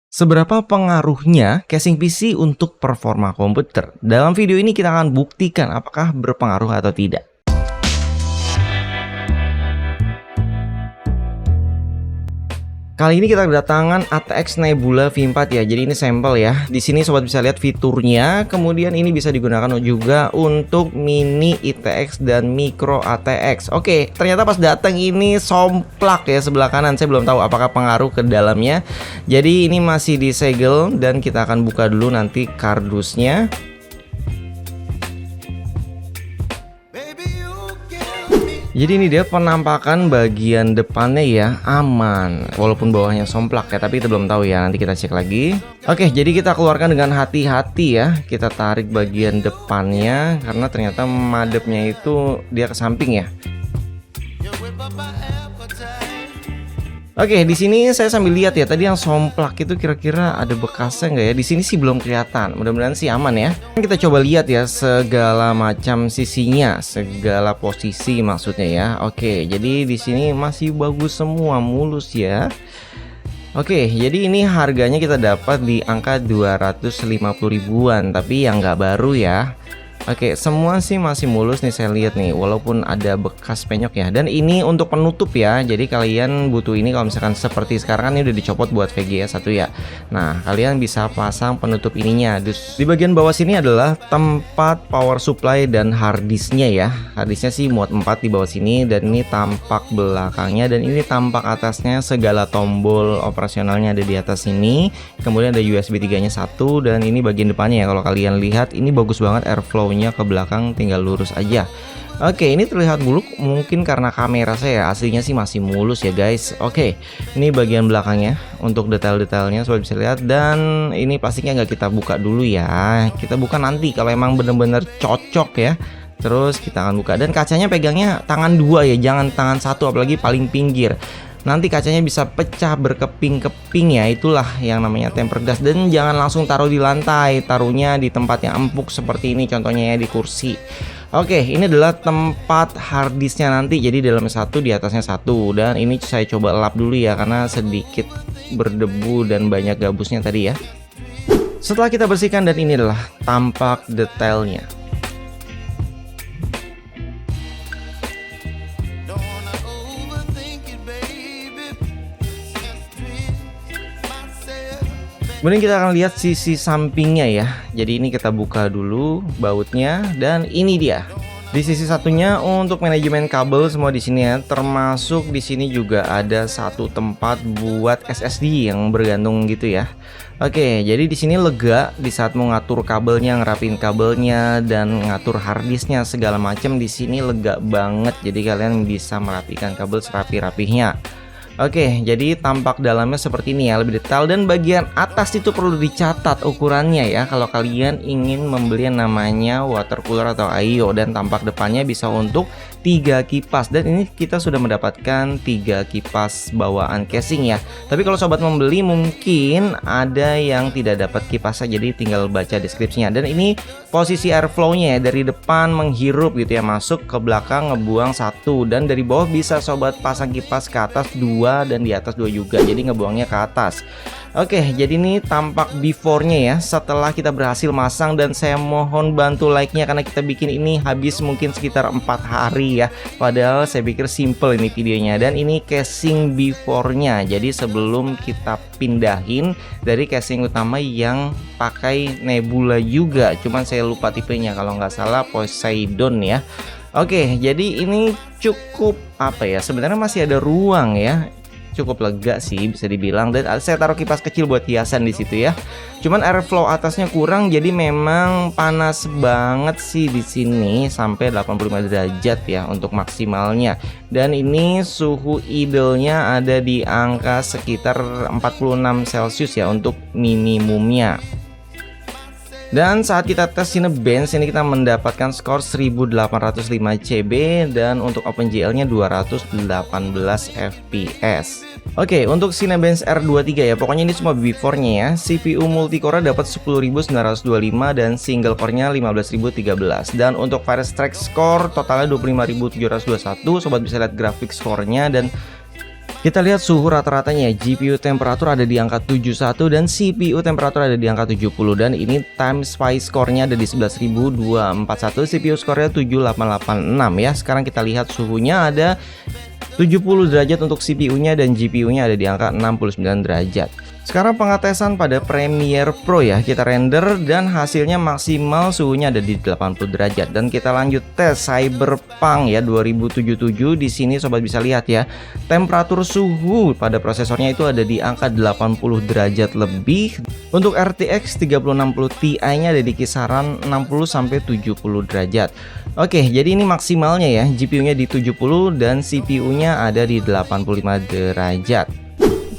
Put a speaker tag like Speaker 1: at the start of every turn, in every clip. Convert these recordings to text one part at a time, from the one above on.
Speaker 1: Seberapa pengaruhnya casing PC untuk performa komputer? Dalam video ini kita akan buktikan apakah berpengaruh atau tidak. Kali ini kita kedatangan ATX Nebula V4 ya. Jadi ini sampel ya. Di sini sobat bisa lihat fiturnya. Kemudian ini bisa digunakan juga untuk mini ITX dan micro ATX. Oke, ternyata pas datang ini somplak ya sebelah kanan. Saya belum tahu apakah pengaruh ke dalamnya. Jadi ini masih disegel dan kita akan buka dulu nanti kardusnya. Jadi ini dia penampakan bagian depannya ya, aman walaupun bawahnya somplak ya, tapi kita belum tahu ya, nanti kita cek lagi. Oke, jadi kita keluarkan dengan hati-hati ya. Kita tarik bagian depannya karena ternyata madepnya itu dia ke samping ya. Oke, di sini saya sambil lihat ya, tadi yang somplak itu kira-kira ada bekasnya nggak ya? Di sini sih belum kelihatan. Mudah-mudahan sih aman ya. Kita coba lihat ya segala macam sisinya, segala posisi maksudnya ya. Oke, jadi di sini masih bagus semua, mulus ya. Oke, jadi ini harganya kita dapat di angka 250 ribuan, tapi yang nggak baru ya. Oke, semua sih masih mulus nih saya lihat nih, walaupun ada bekas penyok ya. Dan ini untuk penutup ya. Jadi kalian butuh ini kalau misalkan seperti sekarang kan ini udah dicopot buat VGA 1 ya. Nah, kalian bisa pasang penutup ininya. Di bagian bawah sini adalah tempat power supply dan harddisknya ya. Harddisknya sih muat 4 di bawah sini, dan ini tampak belakangnya dan ini tampak atasnya. Segala tombol operasionalnya ada di atas sini. Kemudian ada USB 3-nya 1, dan ini bagian depannya ya. Kalau kalian lihat ini bagus banget airflow ke belakang, tinggal lurus aja. Oke, ini terlihat buluk mungkin karena kamera saya, aslinya sih masih mulus ya guys. Oke, ini bagian belakangnya untuk detail-detailnya sobat bisa lihat, dan ini pastinya nggak kita buka dulu ya, kita buka nanti kalau emang bener-bener cocok ya. Terus kita akan buka, dan kacanya pegangnya tangan 2 ya, jangan tangan 1, apalagi paling pinggir. Nanti kacanya bisa pecah berkeping-keping ya, itulah yang namanya tempered glass. Dan jangan langsung taruh di lantai, taruhnya di tempat yang empuk seperti ini contohnya ya, di kursi. Oke, ini adalah tempat harddisknya nanti, jadi dalamnya 1, di atasnya 1. Dan ini saya coba lap dulu ya, karena sedikit berdebu dan banyak gabusnya tadi ya. Setelah kita bersihkan, dan ini adalah tampak detailnya. Kemudian kita akan lihat sisi sampingnya ya. Jadi ini kita buka dulu bautnya, dan ini dia. Di sisi satunya untuk manajemen kabel semua di sini ya. Termasuk di sini juga ada satu tempat buat SSD yang bergantung gitu ya. Oke, jadi di sini lega di saat mau ngatur kabelnya, ngerapin kabelnya, dan ngatur harddisknya segala macam. Di sini lega banget. Jadi kalian bisa merapikan kabel serapi-rapihnya. Oke, jadi tampak dalamnya seperti ini ya, lebih detail, dan bagian atas itu perlu dicatat ukurannya ya kalau kalian ingin membeli yang namanya water cooler atau IO. Dan tampak depannya bisa untuk 3 kipas, dan ini kita sudah mendapatkan 3 kipas bawaan casing ya. Tapi kalau sobat membeli mungkin ada yang tidak dapat kipasnya, jadi tinggal baca deskripsinya. Dan ini posisi airflow-nya ya, dari depan menghirup gitu ya, masuk ke belakang ngebuang 1, dan dari bawah bisa sobat pasang kipas ke atas 2 dan di atas 2 juga, jadi ngebuangnya ke atas. Oke, jadi ini tampak before-nya ya setelah kita berhasil masang, dan saya mohon bantu like-nya karena kita bikin ini habis mungkin sekitar 4 hari ya. Padahal saya pikir simple ini videonya. Dan ini casing before-nya. Jadi sebelum kita pindahin dari casing utama yang pakai Nebula juga, cuman saya lupa tipenya, kalau nggak salah Poseidon ya. Oke, jadi ini cukup apa ya, sebenarnya masih ada ruang ya. Cukup lega sih bisa dibilang, dan saya taruh kipas kecil buat hiasan di situ ya. Cuman airflow atasnya kurang, jadi memang panas banget sih di sini sampai 85 derajat ya untuk maksimalnya. Dan ini suhu idle-nya ada di angka sekitar 46 Celcius ya untuk minimumnya. Dan saat kita tes Cinebench ini kita mendapatkan skor 1805 CB, dan untuk OpenGL nya 218 FPS. Oke, untuk Cinebench R23 ya, pokoknya ini semua before-nya ya. CPU multicore dapat 10.925 dan single core-nya 15.013. Dan untuk Firestrak score totalnya 25.721. Sobat bisa lihat grafik score-nya, dan Kita lihat suhu rata-ratanya, GPU temperatur ada di angka 71 dan CPU temperatur ada di angka 70, dan ini time SPI score-nya ada di 11.241, CPU score-nya 7886 ya. Sekarang kita lihat suhunya ada 70 derajat untuk CPU-nya dan GPU-nya ada di angka 69 derajat. Sekarang pengetesan pada Premiere Pro ya, kita render dan hasilnya maksimal suhunya ada di 80 derajat. Dan kita lanjut tes Cyberpunk ya 2077. Di sini sobat bisa lihat ya, temperatur suhu pada prosesornya itu ada di angka 80 derajat lebih. Untuk RTX 3060 Ti-nya ada di kisaran 60 sampai 70 derajat. Oke, jadi ini maksimalnya ya, GPU-nya di 70 dan CPU-nya ada di 85 derajat.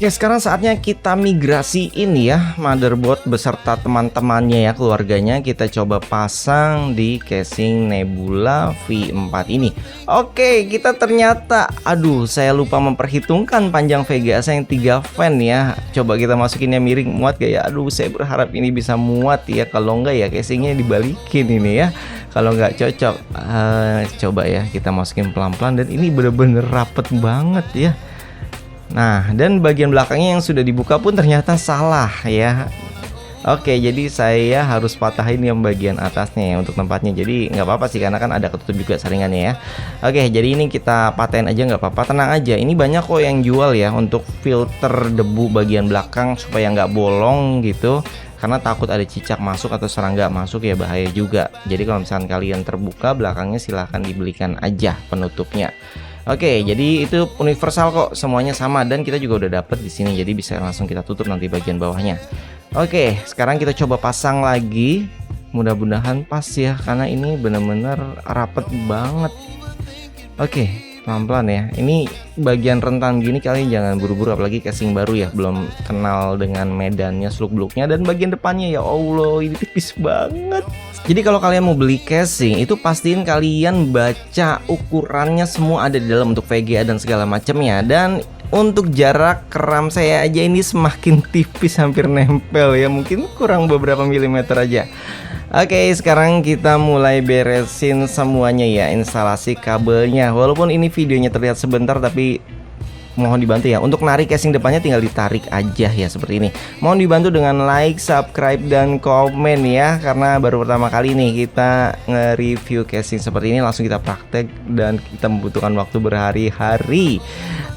Speaker 1: Oke, sekarang saatnya kita migrasiin ya motherboard beserta teman-temannya ya, keluarganya. Kita coba pasang di casing Nebula V4 ini. Oke, kita ternyata, aduh saya lupa memperhitungkan panjang VGA saya yang 3 fan ya. Coba kita masukinnya miring, muat gak ya? Aduh, saya berharap ini bisa muat ya. Kalau enggak ya casingnya dibalikin ini ya. Kalau nggak cocok, coba ya kita masukin pelan-pelan, dan ini bener-bener rapet banget ya. Nah, dan bagian belakangnya yang sudah dibuka pun ternyata salah ya. Oke, jadi saya harus patahin yang bagian atasnya ya untuk tempatnya. Jadi nggak apa-apa sih, karena kan ada ketutup juga saringannya ya. Oke, jadi ini kita patahin aja, nggak apa-apa, tenang aja. Ini banyak kok yang jual ya untuk filter debu bagian belakang supaya nggak bolong gitu. Karena takut ada cicak masuk atau serangga masuk ya, bahaya juga. Jadi kalau misalkan kalian terbuka belakangnya, silahkan dibelikan aja penutupnya. Oke, jadi itu universal kok, semuanya sama, dan kita juga udah dapet di sini, jadi bisa langsung kita tutup nanti bagian bawahnya. Oke, sekarang kita coba pasang lagi. Mudah-mudahan pas ya, karena ini bener-bener rapet banget. Oke, pelan-pelan ya. Ini bagian rentan gini kalian jangan buru-buru, apalagi casing baru ya, belum kenal dengan medannya, seluk-beluknya. Dan bagian depannya ya Allah, ini tipis banget. Jadi kalau kalian mau beli casing itu pastiin kalian baca ukurannya, semua ada di dalam untuk VGA dan segala macamnya. Dan untuk jarak keram saya aja ini semakin tipis, hampir nempel ya, mungkin kurang beberapa milimeter aja. Oke, sekarang kita mulai beresin semuanya ya, instalasi kabelnya. Walaupun ini videonya terlihat sebentar, tapi mohon dibantu ya. Untuk narik casing depannya tinggal ditarik aja ya, seperti ini. Mohon dibantu dengan like, subscribe, dan komen ya, karena baru pertama kali nih kita nge-review casing seperti ini. Langsung kita praktek dan kita membutuhkan waktu berhari-hari.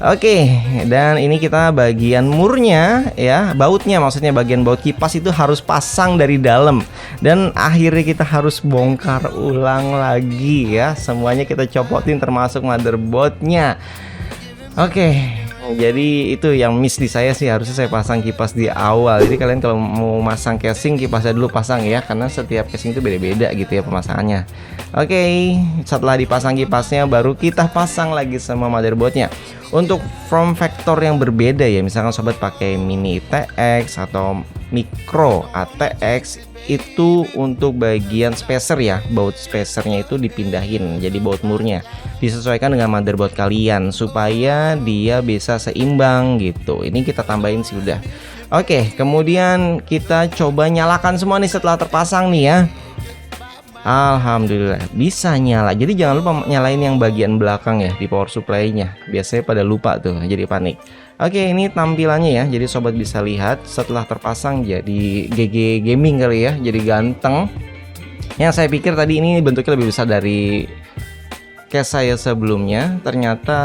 Speaker 1: Oke, dan ini kita bagian murnya ya, bautnya, maksudnya bagian baut kipas itu harus pasang dari dalam. Dan akhirnya kita harus bongkar ulang lagi ya. Semuanya kita copotin termasuk motherboardnya. Oke, jadi itu yang miss di saya sih, harusnya saya pasang kipas di awal. Jadi kalian kalau mau masang casing, kipasnya dulu pasang ya, karena setiap casing itu beda-beda gitu ya pemasangannya. Oke, setelah dipasang kipasnya baru kita pasang lagi sama motherboardnya. Untuk form factor yang berbeda ya, misalkan sobat pakai mini TX atau micro ATX, itu untuk bagian spacer ya, baut spacernya itu dipindahin jadi baut murnya, disesuaikan dengan motherboard kalian supaya dia bisa seimbang gitu. Ini kita tambahin sih udah. Oke, kemudian kita coba nyalakan semua nih setelah terpasang nih ya. Alhamdulillah bisa nyala. Jadi jangan lupa nyalain yang bagian belakang ya, di power supply-nya. Biasanya pada lupa tuh, jadi panik. Oke, ini tampilannya ya. Jadi sobat bisa lihat setelah terpasang jadi GG gaming kali ya, jadi ganteng. Yang saya pikir tadi ini bentuknya lebih besar dari case saya sebelumnya. Ternyata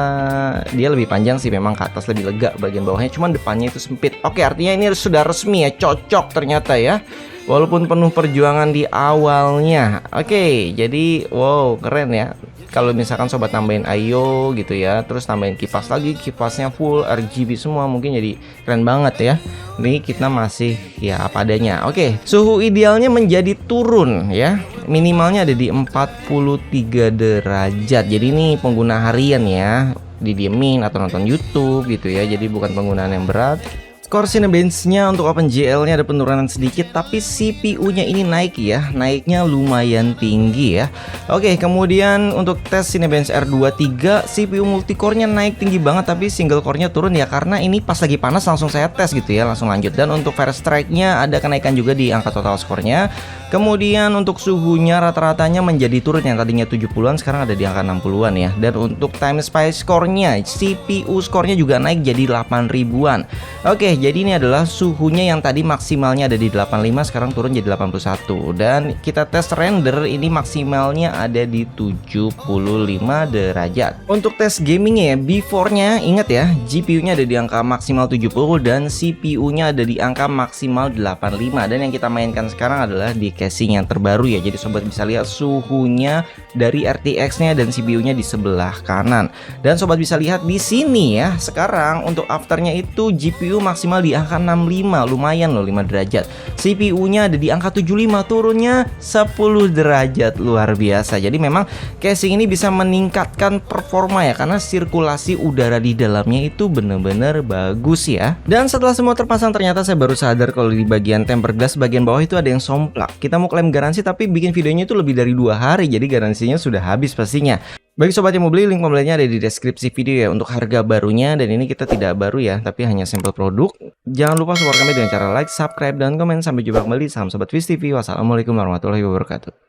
Speaker 1: dia lebih panjang sih, memang ke atas lebih lega bagian bawahnya, cuman depannya itu sempit. Oke, artinya ini sudah resmi ya, cocok ternyata ya, walaupun penuh perjuangan di awalnya. Oke, jadi wow, keren ya. Kalau misalkan sobat tambahin IO gitu ya, terus tambahin kipas lagi, kipasnya full RGB semua, mungkin jadi keren banget ya. Ini kita masih ya apa adanya. Oke, suhu idealnya menjadi turun ya, minimalnya ada di 43 derajat. Jadi ini pengguna harian ya, didiemin atau nonton YouTube gitu ya, jadi bukan penggunaan yang berat. Core Cinebench-nya untuk OpenGL-nya ada penurunan sedikit, tapi CPU-nya ini naik ya, naiknya lumayan tinggi ya. Oke, kemudian untuk tes Cinebench R23, CPU multicore-nya naik tinggi banget, tapi single core-nya turun ya, karena ini pas lagi panas langsung saya tes gitu ya, langsung lanjut. Dan untuk First Strike-nya ada kenaikan juga di angka total score-nya. Kemudian untuk suhunya rata-ratanya menjadi turun, yang tadinya 70-an sekarang ada di angka 60-an ya. Dan untuk Time Spy score-nya, CPU score-nya juga naik jadi 8000-an. Oke, jadi ini adalah suhunya yang tadi maksimalnya ada di 85, sekarang turun jadi 81. Dan kita tes render, ini maksimalnya ada di 75 derajat. Untuk tes gamingnya ya, before-nya ingat ya, GPU-nya ada di angka maksimal 70 dan CPU-nya ada di angka maksimal 85. Dan yang kita mainkan sekarang adalah di casing yang terbaru ya. Jadi sobat bisa lihat suhunya dari RTX-nya dan CPU-nya di sebelah kanan. Dan sobat bisa lihat di sini ya, sekarang untuk afternya itu GPU maksimal di angka 65, lumayan loh 5 derajat. CPU-nya ada di angka 75, turunnya 10 derajat, luar biasa. Jadi memang casing ini bisa meningkatkan performa ya, karena sirkulasi udara di dalamnya itu bener-bener bagus ya. Dan setelah semua terpasang, ternyata saya baru sadar kalau di bagian tempered glass bagian bawah itu ada yang somplak. Kita mau klaim garansi tapi bikin videonya itu lebih dari 2 hari, jadi garansinya sudah habis pastinya. Bagi sobat yang mau beli, link pembeliannya ada di deskripsi video ya untuk harga barunya. Dan ini kita tidak baru ya, tapi hanya sampel produk. Jangan lupa support kami dengan cara like, subscribe, dan komen. Sampai jumpa kembali. Salam sobat Viz TV. Wassalamualaikum warahmatullahi wabarakatuh.